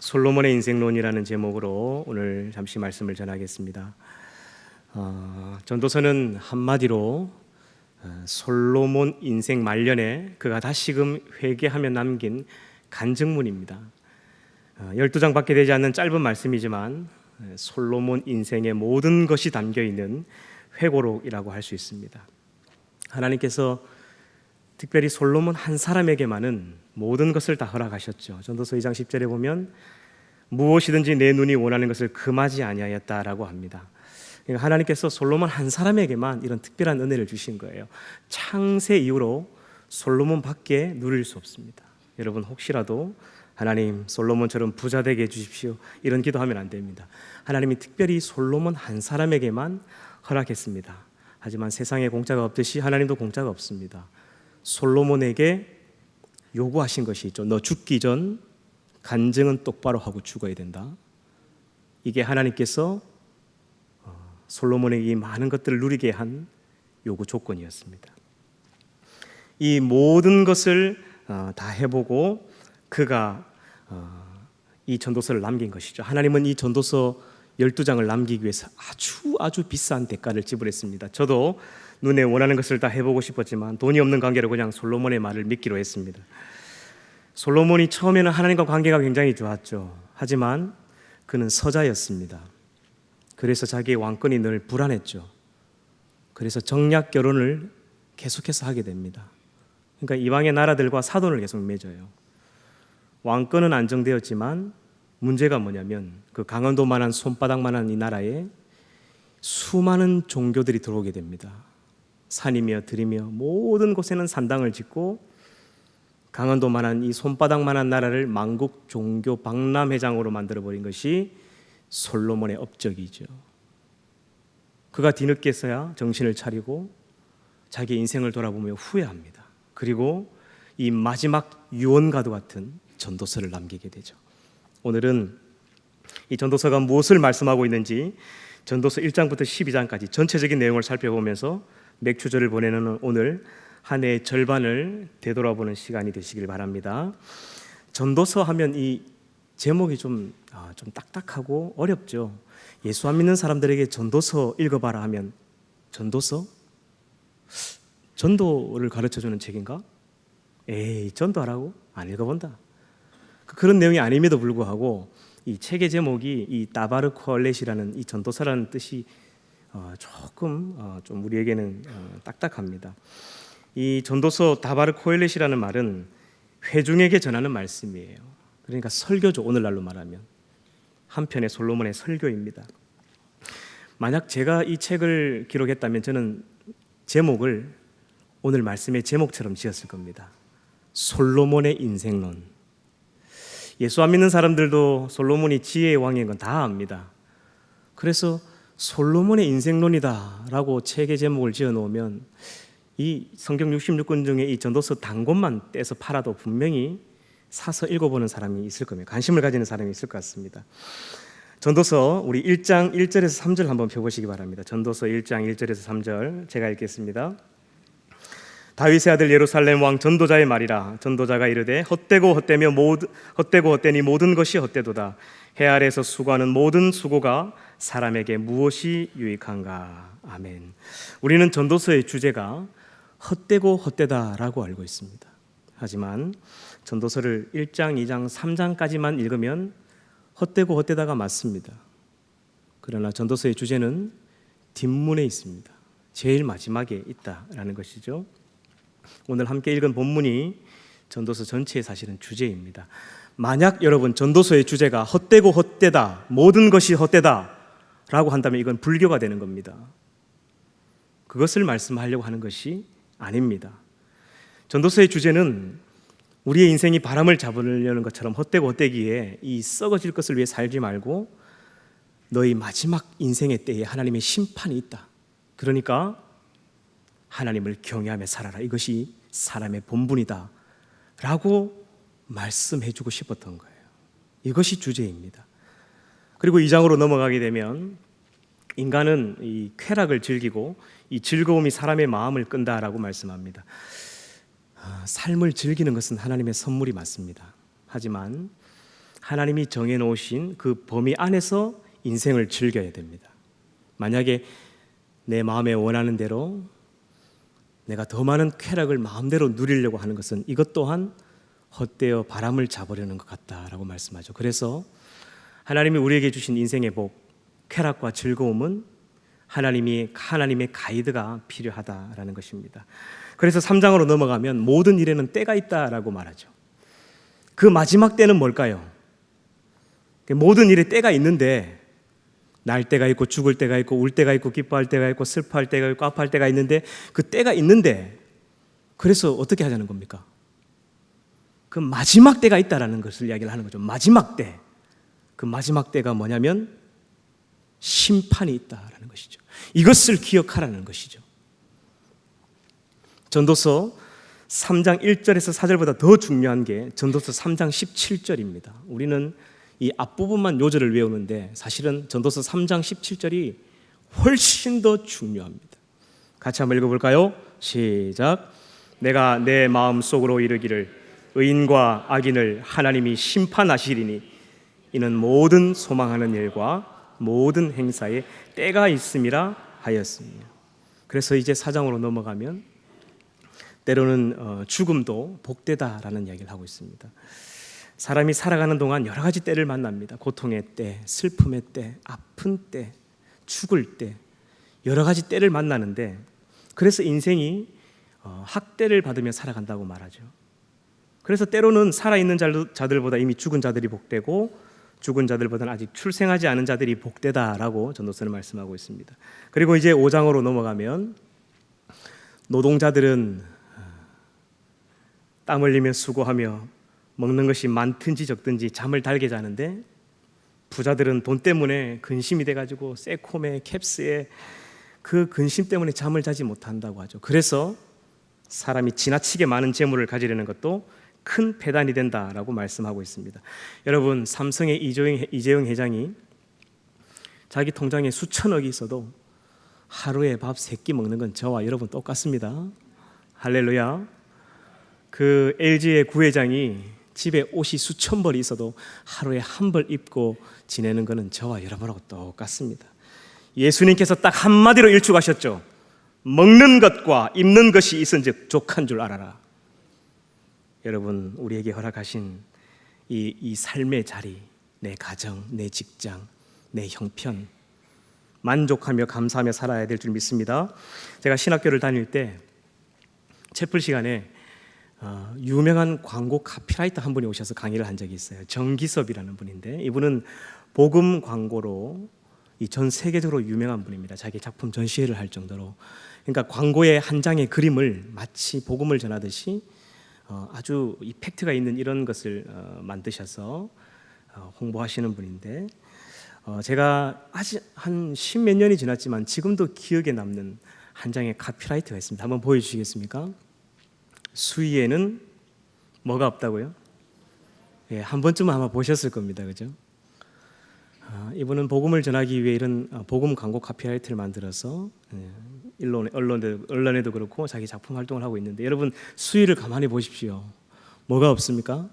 솔로몬의 인생론이라는 제목으로 오늘 잠시 말씀을 전하겠습니다. 전도서는 한마디로 솔로몬 인생 말년에 그가 다시금 회개하며 남긴 간증문입니다. 12장밖에 되지 않는 짧은 말씀이지만 솔로몬 인생의 모든 것이 담겨있는 회고록이라고 할 수 있습니다. 하나님께서 특별히 솔로몬 한 사람에게만은 모든 것을 다 허락하셨죠. 전도서 2장 10절에 보면 무엇이든지 내 눈이 원하는 것을 금하지 아니하였다라고 합니다. 그러니까 하나님께서 솔로몬 한 사람에게만 이런 특별한 은혜를 주신 거예요. 창세 이후로 솔로몬밖에 누릴 수 없습니다. 여러분 혹시라도 하나님 솔로몬처럼 부자 되게 해주십시오 이런 기도하면 안 됩니다. 하나님이 특별히 솔로몬 한 사람에게만 허락했습니다. 하지만 세상에 공짜가 없듯이 하나님도 공짜가 없습니다. 솔로몬에게 요구하신 것이 있죠. 너 죽기 전 간증은 똑바로 하고 죽어야 된다. 이게 하나님께서 솔로몬에게 이 많은 것들을 누리게 한 요구 조건이었습니다. 이 모든 것을 다 해보고 그가 이 전도서를 남긴 것이죠. 하나님은 이 전도서 12장을 남기기 위해서 아주 비싼 대가를 지불했습니다. 저도 눈에 원하는 것을 다 해보고 싶었지만 돈이 없는 관계로 그냥 솔로몬의 말을 믿기로 했습니다. 솔로몬이 처음에는 하나님과 관계가 굉장히 좋았죠. 하지만 그는 서자였습니다. 그래서 자기의 왕권이 늘 불안했죠. 그래서 정략 결혼을 계속해서 하게 됩니다. 그러니까 이방의 나라들과 사돈을 계속 맺어요. 왕권은 안정되었지만 문제가 뭐냐면 그 강원도만한 손바닥만한 이 나라에 수많은 종교들이 들어오게 됩니다. 산이며 들이며 모든 곳에는 산당을 짓고 강원도만한 이 손바닥만한 나라를 만국 종교 박람회장으로 만들어버린 것이 솔로몬의 업적이죠. 그가 뒤늦게서야 정신을 차리고 자기 인생을 돌아보며 후회합니다. 그리고 이 마지막 유언과도 같은 전도서를 남기게 되죠. 오늘은 이 전도서가 무엇을 말씀하고 있는지 전도서 1장부터 12장까지 전체적인 내용을 살펴보면서 맥주절을 보내는 오늘 한 해의 절반을 되돌아보는 시간이 되시길 바랍니다. 전도서 하면 이 제목이 좀 딱딱하고 어렵죠. 예수 안 믿는 사람들에게 전도서 읽어봐라 하면 전도서? 전도를 가르쳐주는 책인가? 에이, 전도하라고? 안 읽어본다. 그런 내용이 아님에도 불구하고 이 책의 제목이 이 다바르 코알렛이라는 이 전도서라는 뜻이 조금 좀 우리에게는 딱딱합니다. 이 전도서 다바르 코엘렛이라는 말은 회중에게 전하는 말씀이에요. 그러니까 설교죠. 오늘날로 말하면 한편의 솔로몬의 설교입니다. 만약 제가 이 책을 기록했다면 저는 제목을 오늘 말씀의 제목처럼 지었을 겁니다. 솔로몬의 인생론. 예수 안 믿는 사람들도 솔로몬이 지혜의 왕인 건 다 압니다. 그래서 솔로몬의 인생론이다 라고 책의 제목을 지어놓으면 이 성경 66권 중에 이 전도서 단권만 떼서 팔아도 분명히 사서 읽어보는 사람이 있을 겁니다. 관심을 가지는 사람이 있을 것 같습니다. 전도서 우리 1장 1절에서 3절 한번 펴보시기 바랍니다. 전도서 1장 1절에서 3절 제가 읽겠습니다. 다윗의 아들 예루살렘 왕 전도자의 말이라. 전도자가 이르되 헛되고 헛되니 모든 것이 헛되도다. 해 아래에서 수고하는 모든 수고가 사람에게 무엇이 유익한가. 아멘. 우리는 전도서의 주제가 헛되고 헛되다라고 알고 있습니다. 하지만 전도서를 1장, 2장, 3장까지만 읽으면 헛되고 헛되다가 맞습니다. 그러나 전도서의 주제는 뒷문에 있습니다. 제일 마지막에 있다라는 것이죠. 오늘 함께 읽은 본문이 전도서 전체의 사실은 주제입니다. 만약 여러분 전도서의 주제가 헛되고 헛되다, 모든 것이 헛되다 라고 한다면 이건 불교가 되는 겁니다. 그것을 말씀하려고 하는 것이 아닙니다. 전도서의 주제는 우리의 인생이 바람을 잡으려는 것처럼 헛되고 헛되기에 이 썩어질 것을 위해 살지 말고 너희 마지막 인생의 때에 하나님의 심판이 있다. 그러니까 하나님을 경외하며 살아라. 이것이 사람의 본분이다 라고 말씀해주고 싶었던 거예요. 이것이 주제입니다. 그리고 2장으로 넘어가게 되면 인간은 이 쾌락을 즐기고 이 즐거움이 사람의 마음을 끈다라고 말씀합니다. 삶을 즐기는 것은 하나님의 선물이 맞습니다. 하지만 하나님이 정해놓으신 그 범위 안에서 인생을 즐겨야 됩니다. 만약에 내 마음에 원하는 대로 내가 더 많은 쾌락을 마음대로 누리려고 하는 것은 이것 또한 헛되어 바람을 잡으려는 것 같다라고 말씀하죠. 그래서 하나님이 우리에게 주신 인생의 복, 쾌락과 즐거움은 하나님의 가이드가 필요하다라는 것입니다. 그래서 3장으로 넘어가면 모든 일에는 때가 있다라고 말하죠. 그 마지막 때는 뭘까요? 모든 일에 때가 있는데 날 때가 있고 죽을 때가 있고 울 때가 있고 기뻐할 때가 있고 슬퍼할 때가 있고 아파할 때가 있는데 그 때가 있는데 그래서 어떻게 하자는 겁니까? 그 마지막 때가 있다라는 것을 이야기를 하는 거죠. 마지막 때. 그 마지막 때가 뭐냐면 심판이 있다라는 것이죠. 이것을 기억하라는 것이죠. 전도서 3장 1절에서 4절보다 더 중요한 게 전도서 3장 17절입니다. 우리는 이 앞부분만 요절을 외우는데 사실은 전도서 3장 17절이 훨씬 더 중요합니다. 같이 한번 읽어볼까요? 시작. 내가 내 마음속으로 이르기를 의인과 악인을 하나님이 심판하시리니 이는 모든 소망하는 일과 모든 행사에 때가 있음이라 하였습니다. 그래서 이제 4장으로 넘어가면 때로는 죽음도 복되다라는 이야기를 하고 있습니다. 사람이 살아가는 동안 여러 가지 때를 만납니다. 고통의 때, 슬픔의 때, 아픈 때, 죽을 때, 여러 가지 때를 만나는데 그래서 인생이 학대를 받으며 살아간다고 말하죠. 그래서 때로는 살아있는 자들보다 이미 죽은 자들이 복되고 죽은 자들보다는 아직 출생하지 않은 자들이 복되다라고 전도서는 말씀하고 있습니다. 그리고 이제 5장으로 넘어가면 노동자들은 땀 흘리며 수고하며 먹는 것이 많든지 적든지 잠을 달게 자는데 부자들은 돈 때문에 근심이 돼가지고 새콤에 캡스에 그 근심 때문에 잠을 자지 못한다고 하죠. 그래서 사람이 지나치게 많은 재물을 가지려는 것도 큰 배단이 된다라고 말씀하고 있습니다. 여러분, 삼성의 이재용 회장이 자기 통장에 수천억이 있어도 하루에 밥 3끼 먹는 건 저와 여러분 똑같습니다. 할렐루야. 그 LG의 구회장이 집에 옷이 수천 벌이 있어도 하루에 한 벌 입고 지내는 것은 저와 여러분하고 똑같습니다. 예수님께서 딱 한마디로 일축하셨죠. 먹는 것과 입는 것이 있은즉 족한 줄 알아라. 여러분, 우리에게 허락하신 이 삶의 자리, 내 가정, 내 직장, 내 형편 만족하며 감사하며 살아야 될 줄 믿습니다. 제가 신학교를 다닐 때 채플 시간에 유명한 광고 카피라이터 한 분이 오셔서 강의를 한 적이 있어요. 정기섭이라는 분인데 이분은 복음 광고로 전 세계적으로 유명한 분입니다. 자기 작품 전시회를 할 정도로. 그러니까 광고의 한 장의 그림을 마치 복음을 전하듯이 아주 이펙트가 있는 이런 것을 만드셔서 홍보하시는 분인데 제가 아직 한 10몇 년이 지났지만 지금도 기억에 남는 한 장의 카피라이트가 있습니다. 한번 보여주시겠습니까? 수위에는 뭐가 없다고요? 예, 한 번쯤은 아마 보셨을 겁니다. 그죠? 이분은 복음을 전하기 위해 이런 복음 광고 카피라이트를 만들어서 언론에도 그렇고 자기 작품 활동을 하고 있는데 여러분 수위를 가만히 보십시오. 뭐가 없습니까?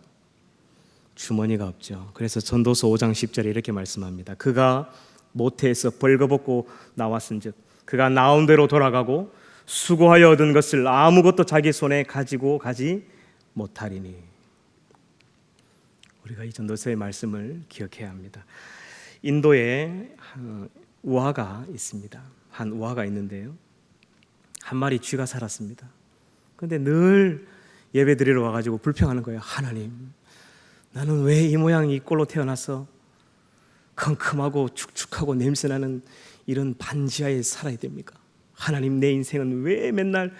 주머니가 없죠. 그래서 전도서 5장 10절에 이렇게 말씀합니다. 그가 모태에서 벌거벗고 나왔은즉 그가 나온 대로 돌아가고 수고하여 얻은 것을 아무것도 자기 손에 가지고 가지 못하리니. 우리가 이 전도서의 말씀을 기억해야 합니다. 인도에 우화가 있습니다. 한 우화가 있는데요, 한 마리 쥐가 살았습니다. 그런데 늘 예배 드리러 와가지고 불평하는 거예요. 하나님, 나는 왜 이 모양 이 꼴로 태어나서 컴컴하고 축축하고 냄새나는 이런 반지하에 살아야 됩니까? 하나님, 내 인생은 왜 맨날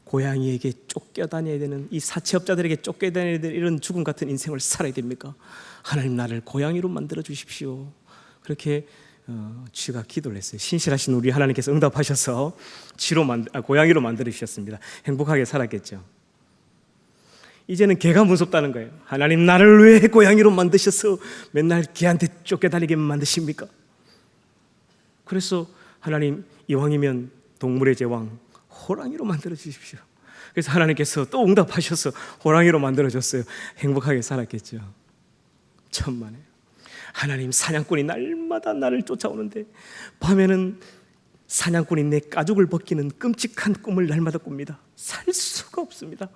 고양이에게 쫓겨다녀야 되는, 이 사채업자들에게 쫓겨다녀야 되는 이런 죽음 같은 인생을 살아야 됩니까? 하나님, 나를 고양이로 만들어 주십시오. 그렇게 쥐가 기도를 했어요. 신실하신 우리 하나님께서 응답하셔서 고양이로 만들어 주셨습니다. 행복하게 살았겠죠. 이제는 개가 무섭다는 거예요. 하나님, 나를 왜 고양이로 만드셔서 맨날 개한테 쫓겨다니게 만드십니까? 그래서 하나님, 이왕이면 동물의 제왕 호랑이로 만들어 주십시오. 그래서 하나님께서 또 응답하셔서 호랑이로 만들어 줬어요. 행복하게 살았겠죠. 천만에요. 하나님, 사냥꾼이 날마다 나를 쫓아오는데 밤에는 사냥꾼이 내 가죽을 벗기는 끔찍한 꿈을 날마다 꿉니다. 살 수가 없습니다.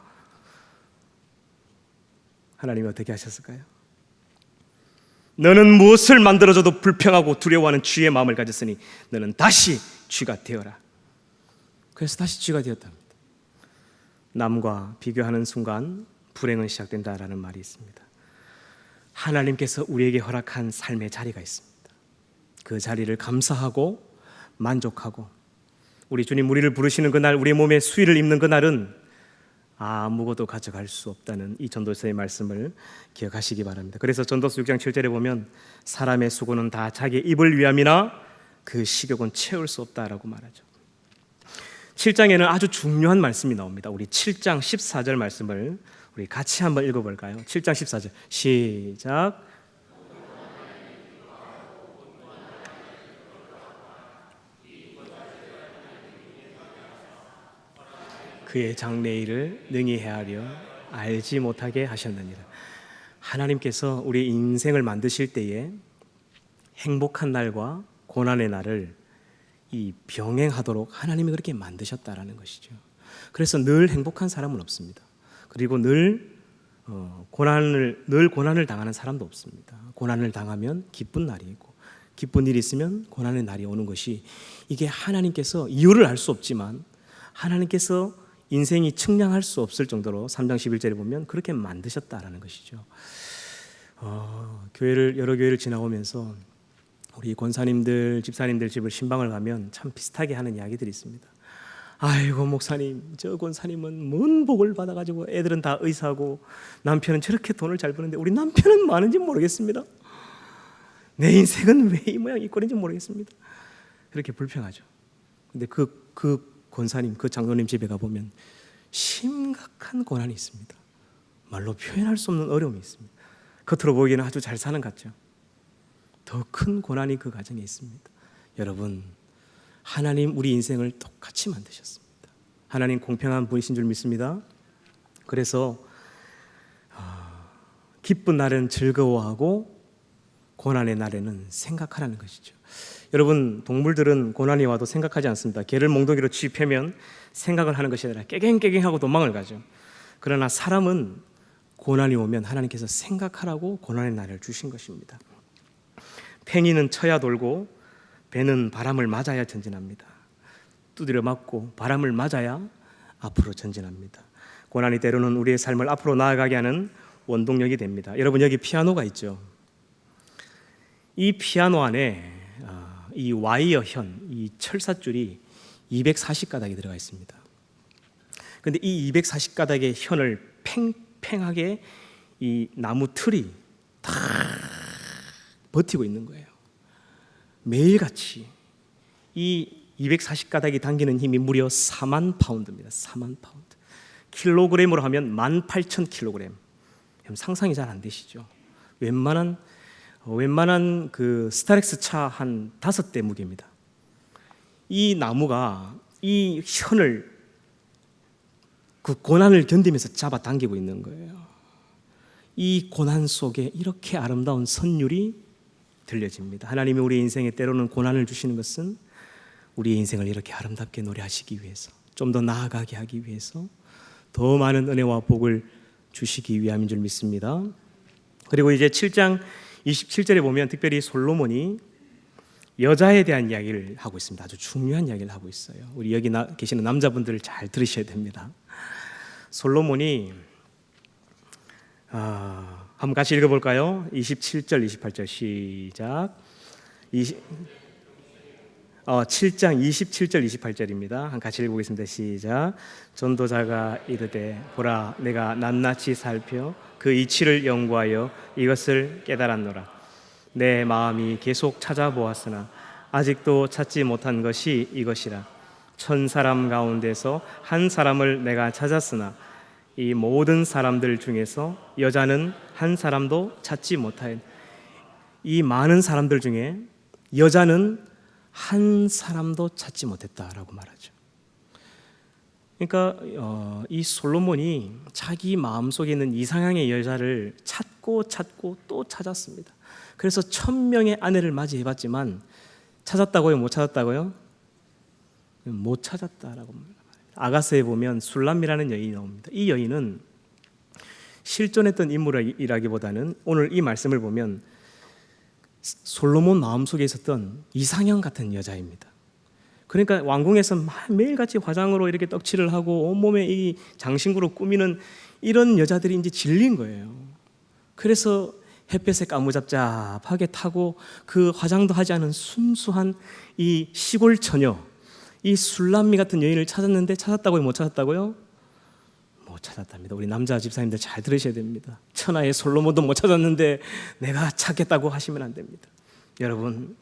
하나님이 어떻게 하셨을까요? 너는 무엇을 만들어줘도 불평하고 두려워하는 쥐의 마음을 가졌으니 너는 다시 쥐가 되어라. 그래서 다시 쥐가 되었답니다. 남과 비교하는 순간 불행은 시작된다라는 말이 있습니다. 하나님께서 우리에게 허락한 삶의 자리가 있습니다. 그 자리를 감사하고 만족하고 우리 주님 우리를 부르시는 그날, 우리 몸에 수의를 입는 그날은 아무것도 가져갈 수 없다는 이 전도서의 말씀을 기억하시기 바랍니다. 그래서 전도서 6장 7절에 보면 사람의 수고는 다 자기 입을 위함이나 그 식욕은 채울 수 없다라고 말하죠. 7장에는 아주 중요한 말씀이 나옵니다. 우리 7장 14절 말씀을 우리 같이 한번 읽어볼까요? 7장 14절 시작. 그의 장래일을 능히 헤아려 알지 못하게 하셨느니라. 하나님께서 우리 인생을 만드실 때에 행복한 날과 고난의 날을 이 병행하도록 하나님이 그렇게 만드셨다라는 것이죠. 그래서 늘 행복한 사람은 없습니다. 그리고 늘 고난을 당하는 사람도 없습니다. 고난을 당하면 기쁜 날이 있고 기쁜 일이 있으면 고난의 날이 오는 것이, 이게 하나님께서 이유를 알 수 없지만 하나님께서 인생이 측량할 수 없을 정도로 3장 11절에 보면 그렇게 만드셨다라는 것이죠. 여러 교회를 지나오면서 우리 권사님들, 집사님들 집을 신방을 가면 참 비슷하게 하는 이야기들이 있습니다. 아이고 목사님, 저 권사님은 뭔 복을 받아가지고 애들은 다 의사고 남편은 저렇게 돈을 잘 버는데 우리 남편은 많은지 모르겠습니다. 내 인생은 왜 이 모양 이 꼴인지 모르겠습니다. 그렇게 불평하죠. 근데 그 권사님, 그 장로님 집에 가보면 심각한 고난이 있습니다. 말로 표현할 수 없는 어려움이 있습니다. 겉으로 보기에는 아주 잘 사는 것 같죠. 더 큰 고난이 그 가정에 있습니다. 여러분, 하나님 우리 인생을 똑같이 만드셨습니다. 하나님 공평한 분이신 줄 믿습니다. 그래서 기쁜 날은 즐거워하고 고난의 날에는 생각하라는 것이죠. 여러분, 동물들은 고난이 와도 생각하지 않습니다. 개를 몽둥이로 쥐패면 생각을 하는 것이 아니라 깨갱깨갱하고 도망을 가죠. 그러나 사람은 고난이 오면 하나님께서 생각하라고 고난의 날을 주신 것입니다. 팽이는 쳐야 돌고 배는 바람을 맞아야 전진합니다. 두드려 맞고 바람을 맞아야 앞으로 전진합니다. 고난이 때로는 우리의 삶을 앞으로 나아가게 하는 원동력이 됩니다. 여러분, 여기 피아노가 있죠. 이 피아노 안에 이 와이어현, 이 철사줄이 240가닥이 들어가 있습니다. 그런데 이 240가닥의 현을 팽팽하게 이 나무 틀이 다 버티고 있는 거예요. 매일같이 이 240가닥이 당기는 힘이 무려 4만 파운드입니다. 4만 파운드. 킬로그램으로 하면 18,000kg. 상상이 잘 안 되시죠? 웬만한 그 스타렉스 차 한 5대 무게입니다. 이 나무가 이 현을 그 고난을 견디면서 잡아당기고 있는 거예요. 이 고난 속에 이렇게 아름다운 선율이 들려집니다. 하나님이 우리 인생에 때로는 고난을 주시는 것은 우리의 인생을 이렇게 아름답게 노래하시기 위해서, 좀 더 나아가게 하기 위해서, 더 많은 은혜와 복을 주시기 위함인 줄 믿습니다. 그리고 이제 7장 27절에 보면 특별히 솔로몬이 여자에 대한 이야기를 하고 있습니다. 아주 중요한 이야기를 하고 있어요. 우리 여기 계시는 남자분들 잘 들으셔야 됩니다. 솔로몬이 한번 같이 읽어볼까요? 27절, 28절 시작. 7장 27절, 28절입니다. 같이 읽어보겠습니다. 시작. 전도자가 이르되 보라, 내가 낱낱이 살펴 그 이치를 연구하여 이것을 깨달았노라. 내 마음이 계속 찾아보았으나 아직도 찾지 못한 것이 이것이라. 1000사람 가운데서 한 사람을 내가 찾았으나 이 모든 사람들 중에서 여자는 한 사람도 찾지 못하였. 이 많은 사람들 중에 여자는 한 사람도 찾지 못했다라고 말하죠. 그러니까 이 솔로몬이 자기 마음속에 있는 이상향의 여자를 찾고 또 찾았습니다. 그래서 1000명의 아내를 맞이해봤지만 찾았다고요? 못 찾았다고요? 못 찾았다라고 합니다. 아가서에 보면 술람이라는 여인이 나옵니다. 이 여인은 실존했던 인물이라기보다는 오늘 이 말씀을 보면 솔로몬 마음속에 있었던 이상형 같은 여자입니다. 그러니까 왕궁에서 매일같이 화장으로 이렇게 떡칠을 하고 온몸에 이 장신구로 꾸미는 이런 여자들이 이제 질린 거예요. 그래서 햇볕에 까무잡잡하게 타고 그 화장도 하지 않은 순수한 이 시골 처녀, 이 술람미 같은 여인을 찾았는데 찾았다고요? 못 찾았다고요? 못 찾았답니다. 우리 남자 집사님들 잘 들으셔야 됩니다. 천하의 솔로몬도 못 찾았는데 내가 찾겠다고 하시면 안 됩니다. 여러분,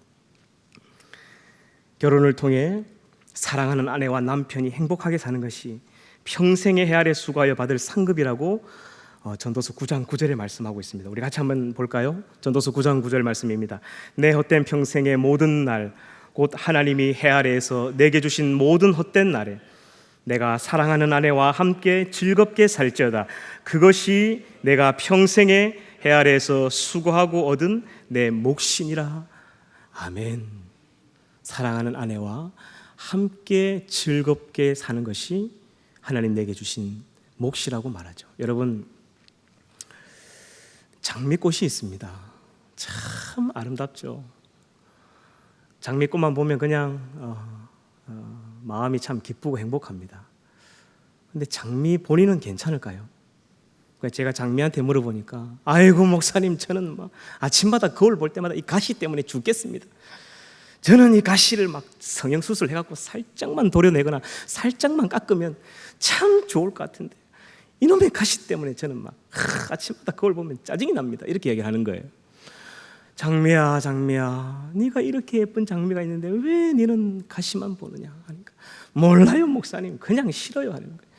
결혼을 통해 사랑하는 아내와 남편이 행복하게 사는 것이 평생의 해아래 수고하여 받을 상급이라고 전도서 9장 9절에 말씀하고 있습니다. 우리 같이 한번 볼까요? 전도서 9장 9절 말씀입니다. 내 헛된 평생의 모든 날 곧 하나님이 해아래에서 내게 주신 모든 헛된 날에 내가 사랑하는 아내와 함께 즐겁게 살지어다. 그것이 내가 평생의 해아래에서 수고하고 얻은 내 몫이니라. 아멘. 사랑하는 아내와 함께 즐겁게 사는 것이 하나님 내게 주신 몫이라고 말하죠. 여러분, 장미꽃이 있습니다. 참 아름답죠. 장미꽃만 보면 그냥 마음이 참 기쁘고 행복합니다. 근데 장미 본인은 괜찮을까요? 제가 장미한테 물어보니까 아이고 목사님, 저는 막 아침마다 거울 볼 때마다 이 가시 때문에 죽겠습니다. 저는 이 가시를 막 성형수술 해갖고 살짝만 도려내거나 살짝만 깎으면 참 좋을 것 같은데 이놈의 가시 때문에 저는 막 아침마다 거울 보면 짜증이 납니다. 이렇게 얘기를 하는 거예요. 장미야, 장미야, 네가 이렇게 예쁜 장미가 있는데 왜 너는 가시만 보느냐 하니까 몰라요 목사님, 그냥 싫어요 하는 거예요.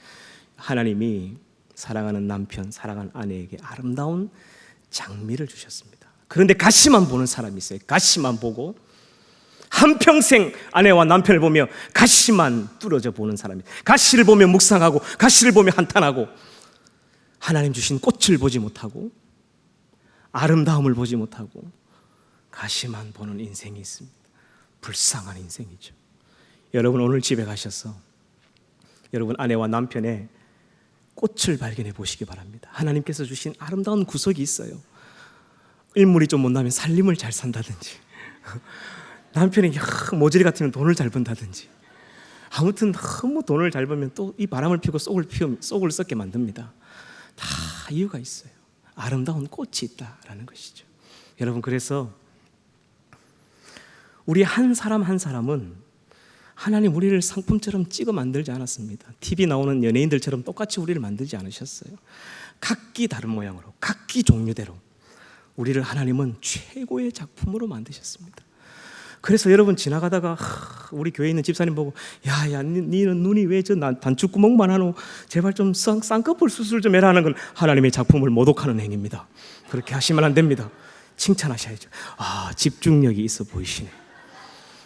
하나님이 사랑하는 남편, 사랑하는 아내에게 아름다운 장미를 주셨습니다. 그런데 가시만 보는 사람이 있어요. 가시만 보고 한평생 아내와 남편을 보며 가시만 뚫어져 보는 사람이, 가시를 보며 묵상하고 가시를 보며 한탄하고 하나님 주신 꽃을 보지 못하고 아름다움을 보지 못하고 가시만 보는 인생이 있습니다. 불쌍한 인생이죠. 여러분, 오늘 집에 가셔서 여러분 아내와 남편의 꽃을 발견해 보시기 바랍니다. 하나님께서 주신 아름다운 구석이 있어요. 일물이 좀 못나면 살림을 잘 산다든지 남편이 모질이 같으면 돈을 잘 번다든지 아무튼 너무 돈을 잘 벌면 또 이 바람을 피고 쏙을 썩게 만듭니다. 다 이유가 있어요. 아름다운 꽃이 있다라는 것이죠. 여러분, 그래서 우리 한 사람 한 사람은 하나님 우리를 상품처럼 찍어 만들지 않았습니다. TV 나오는 연예인들처럼 똑같이 우리를 만들지 않으셨어요. 각기 다른 모양으로, 각기 종류대로 우리를 하나님은 최고의 작품으로 만드셨습니다. 그래서 여러분 지나가다가 우리 교회에 있는 집사님 보고 야야 니는 눈이 왜 저 단추구멍만 하노? 제발 좀 쌍꺼풀 수술 좀 해라 하는 건 하나님의 작품을 모독하는 행위입니다. 그렇게 하시면 안 됩니다. 칭찬하셔야죠. 아, 집중력이 있어 보이시네.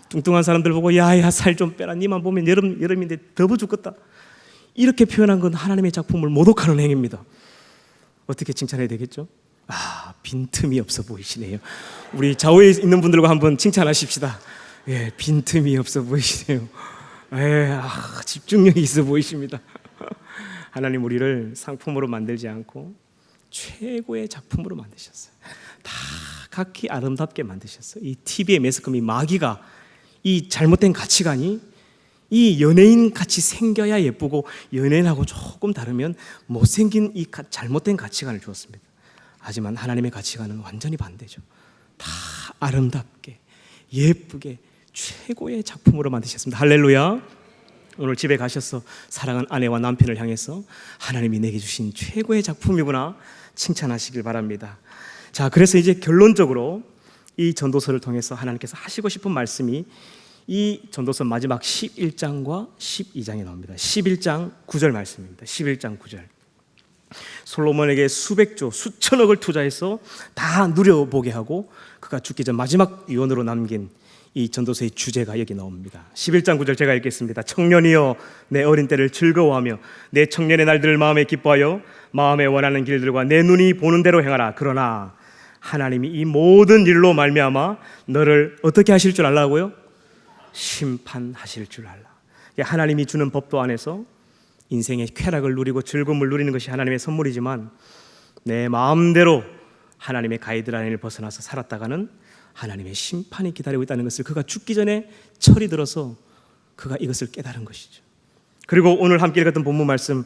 뚱뚱한 사람들 보고 야야 살 좀 빼라, 니만 보면 여름인데 더워 죽겠다, 이렇게 표현한 건 하나님의 작품을 모독하는 행위입니다. 어떻게 칭찬해야 되겠죠? 아, 빈틈이 없어 보이시네요. 우리 좌우에 있는 분들과 한번 칭찬하십시다. 예, 빈틈이 없어 보이시네요. 예, 집중력이 있어 보이십니다. 하나님 우리를 상품으로 만들지 않고 최고의 작품으로 만드셨어요. 다 각기 아름답게 만드셨어요. 이 TV의 매스컴이 마귀가 이 잘못된 가치관이 이 연예인 같이 생겨야 예쁘고 연예인하고 조금 다르면 못생긴 이 잘못된 가치관을 주었습니다. 하지만 하나님의 가치관은 완전히 반대죠. 다 아름답게 예쁘게 최고의 작품으로 만드셨습니다. 할렐루야. 오늘 집에 가셔서 사랑하는 아내와 남편을 향해서 하나님이 내게 주신 최고의 작품이구나 칭찬하시길 바랍니다. 자, 그래서 이제 결론적으로 이 전도서를 통해서 하나님께서 하시고 싶은 말씀이 이 전도서 마지막 11장과 12장에 나옵니다. 11장 9절 말씀입니다. 11장 9절. 솔로몬에게 수백조 수천억을 투자해서 다 누려보게 하고 그가 죽기 전 마지막 유언으로 남긴 이 전도서의 주제가 여기 나옵니다. 11장 9절 제가 읽겠습니다. 청년이여 내 어린 때를 즐거워하며 내 청년의 날들을 마음에 기뻐하여 마음에 원하는 길들과 내 눈이 보는 대로 행하라. 그러나 하나님이 이 모든 일로 말미암아 너를 어떻게 하실 줄 알라고요? 심판하실 줄 알라. 하나님이 주는 법도 안에서 인생의 쾌락을 누리고 즐거움을 누리는 것이 하나님의 선물이지만 내 마음대로 하나님의 가이드라인을 벗어나서 살았다가는 하나님의 심판이 기다리고 있다는 것을 그가 죽기 전에 철이 들어서 그가 이것을 깨달은 것이죠. 그리고 오늘 함께 읽었던 본문 말씀,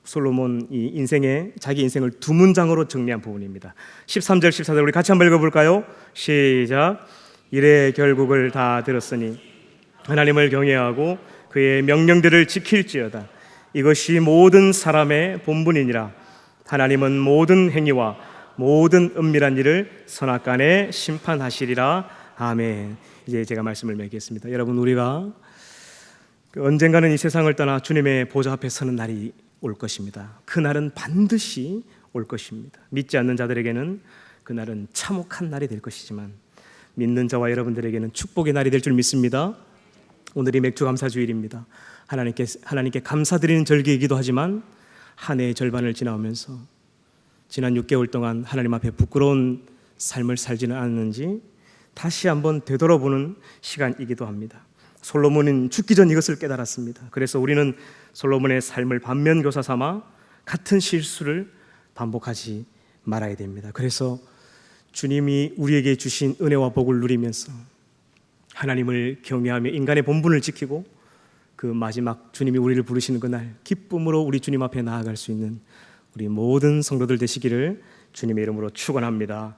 솔로몬이 자기 인생을 두 문장으로 정리한 부분입니다. 13절 14절 우리 같이 한번 읽어볼까요? 시작. 이래 결국을 다 들었으니 하나님을 경외하고 그의 명령들을 지킬지어다. 이것이 모든 사람의 본분이니라. 하나님은 모든 행위와 모든 은밀한 일을 선악간에 심판하시리라. 아멘. 이제 제가 말씀을 맺겠습니다. 여러분, 우리가 언젠가는 이 세상을 떠나 주님의 보좌 앞에 서는 날이 올 것입니다. 그날은 반드시 올 것입니다. 믿지 않는 자들에게는 그날은 참혹한 날이 될 것이지만 믿는 저와 여러분들에게는 축복의 날이 될 줄 믿습니다. 오늘이 맥주감사주일입니다. 하나님께 감사드리는 절기이기도 하지만 한 해의 절반을 지나오면서 지난 6개월 동안 하나님 앞에 부끄러운 삶을 살지는 않았는지 다시 한번 되돌아보는 시간이기도 합니다. 솔로몬은 죽기 전 이것을 깨달았습니다. 그래서 우리는 솔로몬의 삶을 반면교사 삼아 같은 실수를 반복하지 말아야 됩니다. 그래서 주님이 우리에게 주신 은혜와 복을 누리면서 하나님을 경외하며 인간의 본분을 지키고 그 마지막 주님이 우리를 부르시는 그날 기쁨으로 우리 주님 앞에 나아갈 수 있는 우리 모든 성도들 되시기를 주님의 이름으로 축원합니다.